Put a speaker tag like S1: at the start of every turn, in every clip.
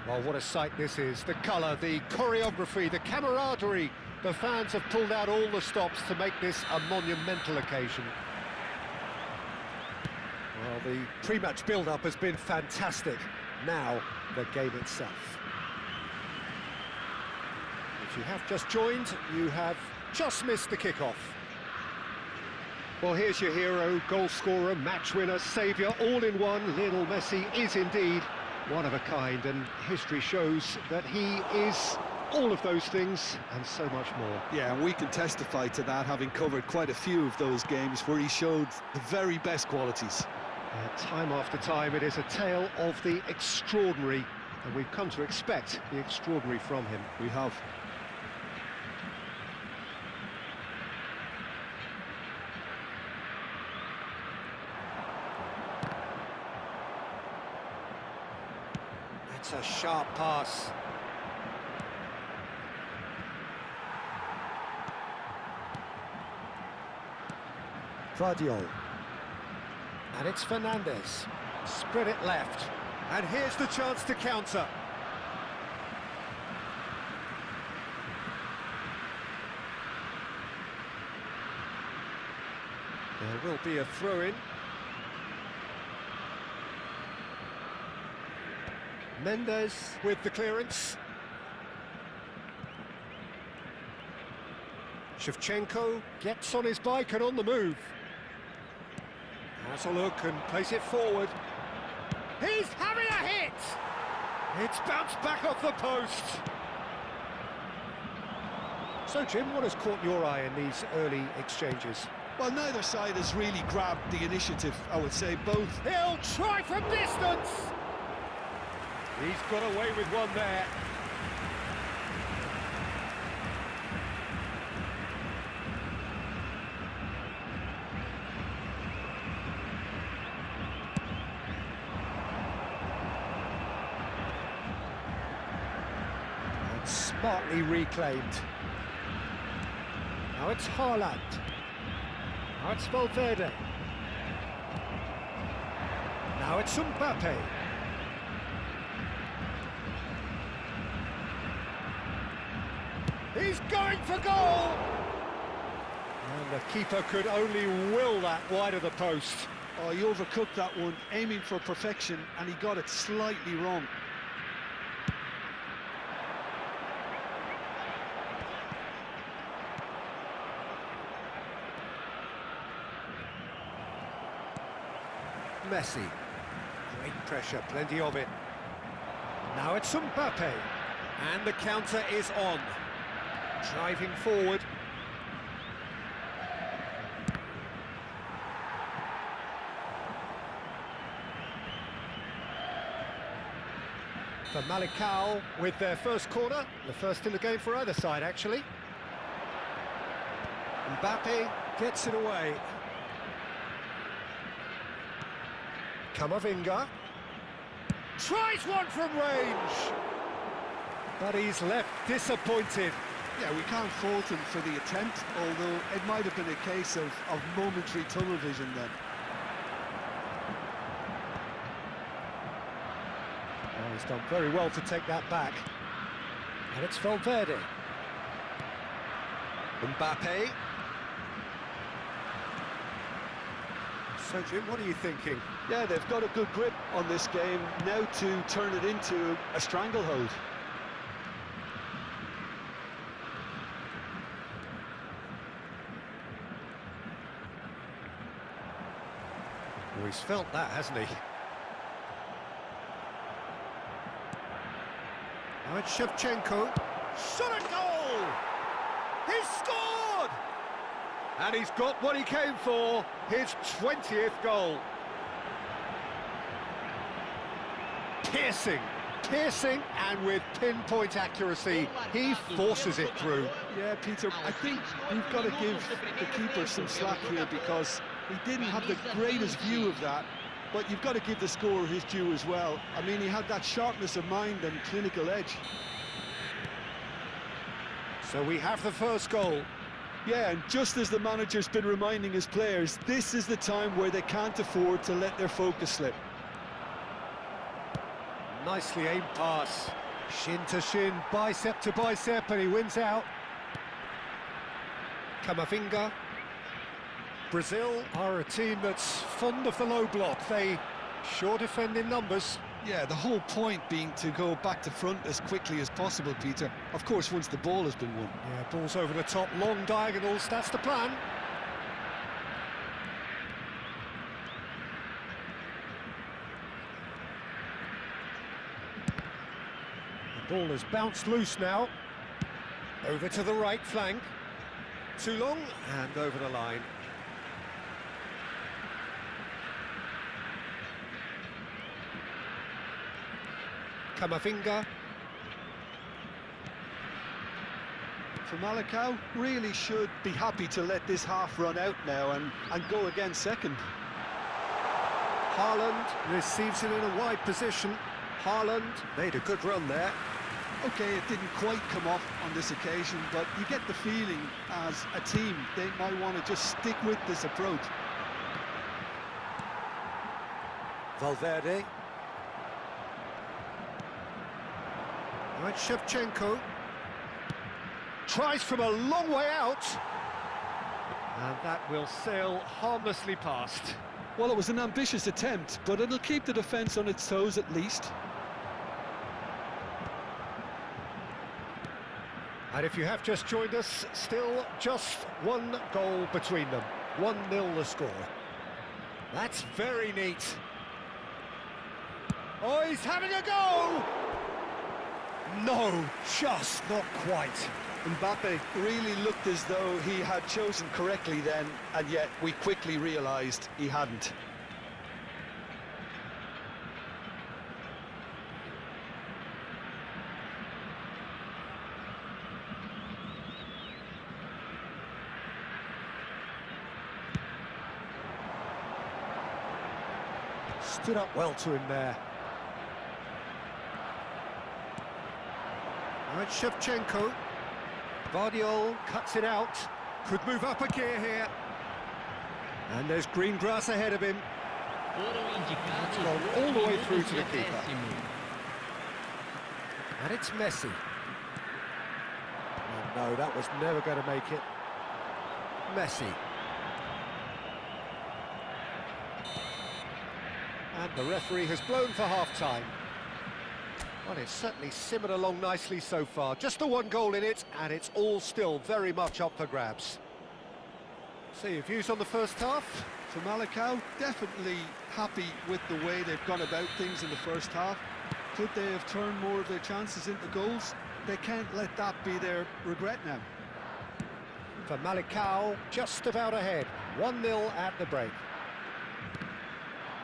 S1: Well, what a sight this is. The colour, the choreography, the camaraderie. The fans have pulled out all the stops to make this a monumental occasion. Well, the pre-match build-up has been fantastic. Now, the game itself. If you have just joined, you have just missed the kickoff. Well, here's your hero, goal scorer, match winner, saviour, all in one. Lionel Messi is indeed one of a kind, and history shows that he is all of those things and so much more.
S2: Yeah, and we can testify to that, having covered quite a few of those games where he showed the very best qualities.
S1: Time after time, it is a tale of the extraordinary, and we've come to expect the extraordinary from him.
S2: We have.
S1: It's a sharp pass. Vardiol. And it's Fernandez. Spread it left. And here's the chance to counter. There will be a throw-in. Mendes with the clearance. Shevchenko gets on his bike and on the move. Has a look and plays it forward. He's having a hit! It's bounced back off the post. So, Jim, what has caught your eye in these early exchanges?
S2: Well, neither side has really grabbed the initiative, I would say. Both.
S1: He'll try from distance! He's got away with one there. And smartly reclaimed. Now it's Haaland. Now it's Valverde. Now it's Mbappe. He's going for goal! And the keeper could only will that wide of the post.
S2: Oh, he overcooked that one, aiming for perfection, and he got it slightly wrong.
S1: Messi. Great pressure, plenty of it. Now it's Mbappe. And the counter is on. Driving forward. For Malicao with their first corner, the first in the game for either side, actually. Mbappe gets it away. Camavinga tries one from range, but he's left disappointed.
S2: Yeah, we can't fault him for the attempt, although it might have been a case of momentary tunnel vision then.
S1: Oh, he's done very well to take that back. And it's Valverde. Mbappe. So, Jim, what are you thinking?
S2: Yeah, they've got a good grip on this game, now to turn it into a stranglehold.
S1: Well, he's felt that, hasn't he? Now it's Shevchenko. Shot a goal! He's scored! And he's got what he came for, his 20th goal. Piercing, and with pinpoint accuracy, he forces it through.
S2: Yeah, Peter, I think we've got to give the keeper some slack here because he didn't have the greatest view of that, but you've got to give the scorer his due as well. I mean, he had that sharpness of mind and clinical edge.
S1: So we have the first goal.
S2: Yeah, and just as the manager's been reminding his players, this is the time where they can't afford to let their focus slip.
S1: nicely aimed pass. Shin to shin, bicep to bicep, and he wins out. Camavinga. Brazil are a team that's fond of the low block. They sure defend in numbers.
S2: Yeah, the whole point being to go back to front as quickly as possible, Peter. Of course, once the ball has been won.
S1: Yeah, ball's over the top, long diagonals, that's the plan. The ball has bounced loose now. Over to the right flank. Too long, and over the line. Camavinga.
S2: Famalicão really should be happy to let this half run out now and go again second.
S1: Haaland receives it in a wide position. Haaland made a good run there.
S2: Okay, it didn't quite come off on this occasion, but you get the feeling as a team they might want to just stick with this approach.
S1: Valverde. Right, Shevchenko. Tries from a long way out. And that will sail harmlessly past.
S2: Well, it was an ambitious attempt, but it'll keep the defence on its toes at least.
S1: And if you have just joined us, still just one goal between them. 1-0 the score. That's very neat. Oh, he's having a go! No, just not quite.
S2: Mbappe really looked as though he had chosen correctly then, and yet we quickly realised he hadn't.
S1: Stood up well to him there. All right, Shevchenko. Vardiol cuts it out. Could move up a gear here. And there's green grass ahead of him. It's gone all the way through to the keeper. And it's Messi. Oh, no, that was never going to make it. Messi. And the referee has blown for half-time. Well, it's certainly simmered along nicely so far. Just the one goal in it, and it's all still very much up for grabs. So, your views on the first half?
S2: Famalicão definitely happy with the way they've gone about things in the first half. Could they have turned more of their chances into goals? They can't let that be their regret now.
S1: Famalicão just about ahead. 1-0 at the break.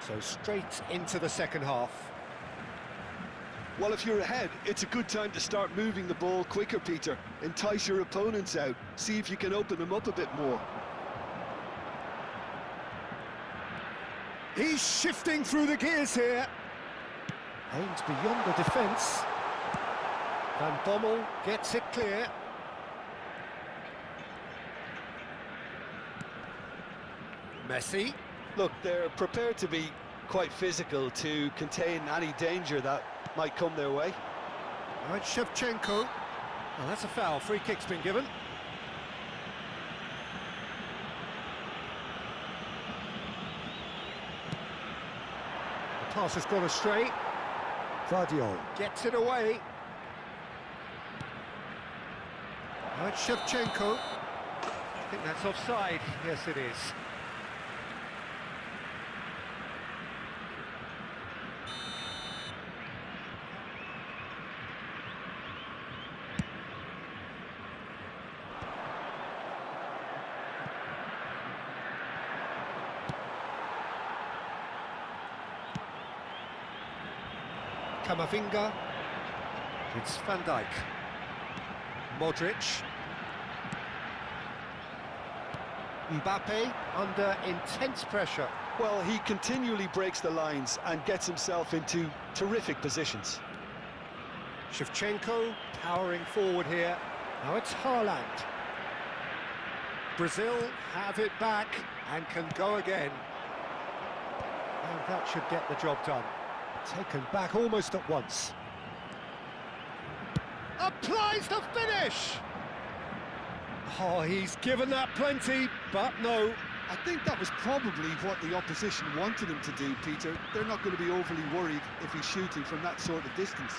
S1: So straight into the second half.
S2: Well, if you're ahead, it's a good time to start moving the ball quicker, Peter. Entice your opponents out. See if you can open them up a bit more.
S1: He's shifting through the gears here. Aims beyond the defence. Van Bommel gets it clear. Messi.
S2: Look, they're prepared to be quite physical to contain any danger that might come their way.
S1: All right, Shevchenko. Well, that's a foul. Free kick's been given. The pass has gone astray. Vardiol gets it away. All right, Shevchenko. I think that's offside. Yes, it is. Camavinga. It's Van Dijk. Modric. Mbappe under intense pressure.
S2: Well, he continually breaks the lines and gets himself into terrific positions.
S1: Shevchenko powering forward here. Now it's Haaland. Brazil have it back and can go again. And that should get the job done. Taken back almost at once. Applies the finish! Oh, he's given that plenty, but no.
S2: I think that was probably what the opposition wanted him to do, Peter. They're not going to be overly worried if he's shooting from that sort of distance.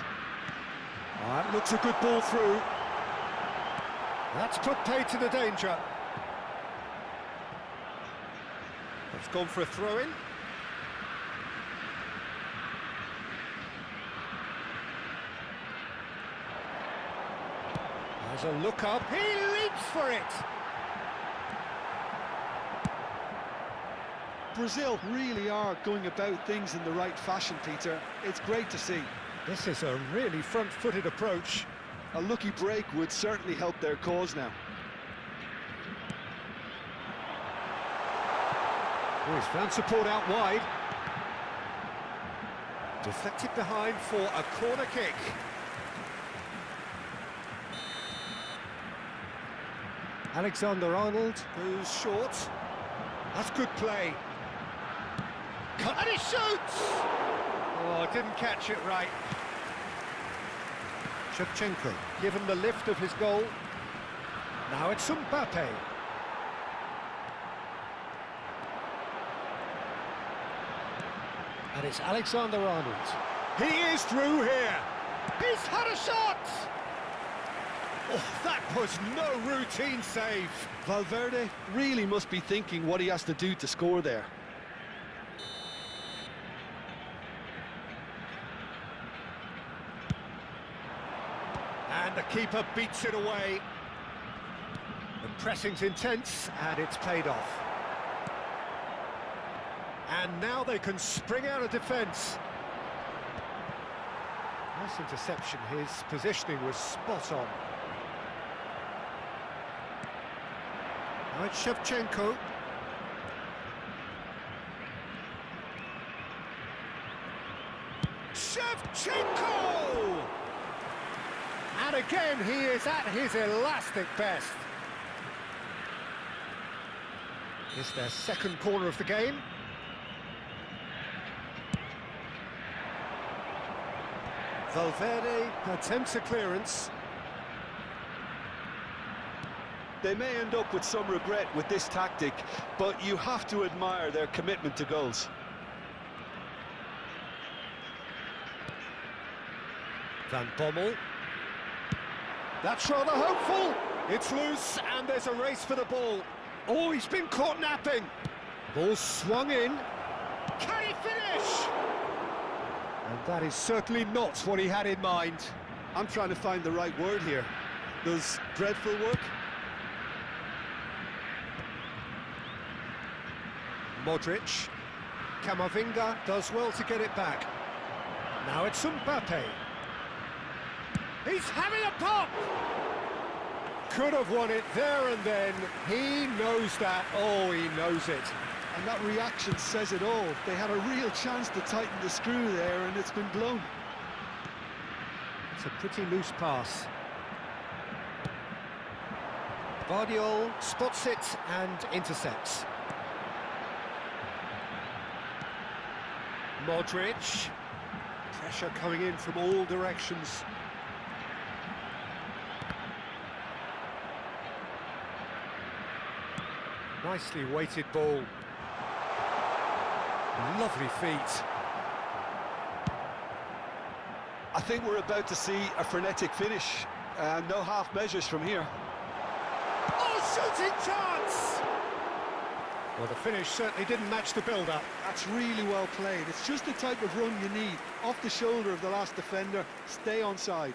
S1: That looks a good ball through. That's put paid to the danger. It's gone for a throw-in. There's a look up. He leaps for it.
S2: Brazil really are going about things in the right fashion, Peter. It's great to see.
S1: This is a really front-footed approach.
S2: A lucky break would certainly help their cause now.
S1: Oh, he's found support out wide. Deflected behind for a corner kick. Alexander-Arnold goes short. That's good play. Cut and he shoots! Oh, didn't catch it right. Shevchenko given the lift of his goal. Now it's Mbappe. And it's Alexander-Arnold. He is through here. He's had a shot! Oh, that was no routine save.
S2: Valverde really must be thinking what he has to do to score there.
S1: And the keeper beats it away. The pressing's intense, and it's paid off. And now they can spring out of defence. Nice interception. His positioning was spot on. Now it's Shevchenko. Shevchenko! And again, he is at his elastic best. It's their second corner of the game. Valverde attempts a clearance.
S2: They may end up with some regret with this tactic, but you have to admire their commitment to goals.
S1: Van Bommel. That's rather hopeful. It's loose, and there's a race for the ball. Oh, he's been caught napping. Ball swung in. Can he finish? And that is certainly not what he had in mind.
S2: I'm trying to find the right word here. Does dreadful work?
S1: Modric. Camavinga does well to get it back. Now it's Mbappe. He's having a pop! Could have won it there and then. He knows that. Oh, he knows it.
S2: And that reaction says it all. They had a real chance to tighten the screw there, and it's been blown.
S1: It's a pretty loose pass. Guardiola spots it and intercepts. Modric. Pressure coming in from all directions. Nicely weighted ball. Lovely feet.
S2: I think we're about to see a frenetic finish. No half measures from here.
S1: Oh, shooting chance! Well, the finish certainly didn't match the build-up.
S2: That's really well played. It's just the type of run you need. Off the shoulder of the last defender, stay onside.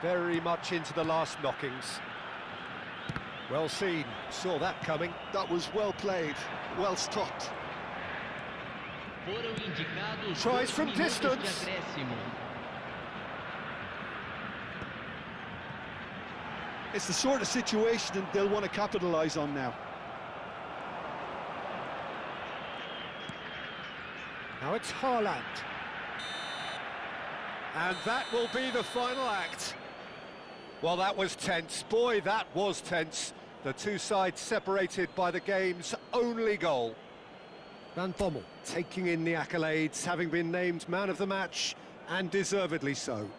S1: Very much into the last knockings. Well seen, saw that coming.
S2: That was well played, well stopped.
S1: Tries from distance.
S2: It's the sort of situation that they'll want to capitalise on now.
S1: Now it's Haaland. And that will be the final act. Well, that was tense. Boy, that was tense. The two sides separated by the game's only goal. Van Bommel taking in the accolades, having been named man of the match, and deservedly so.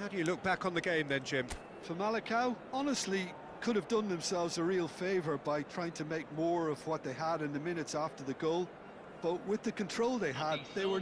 S1: How do you look back on the game then, Jim?
S2: For Malacao, honestly, could have done themselves a real favour by trying to make more of what they had in the minutes after the goal. But with the control they had, they were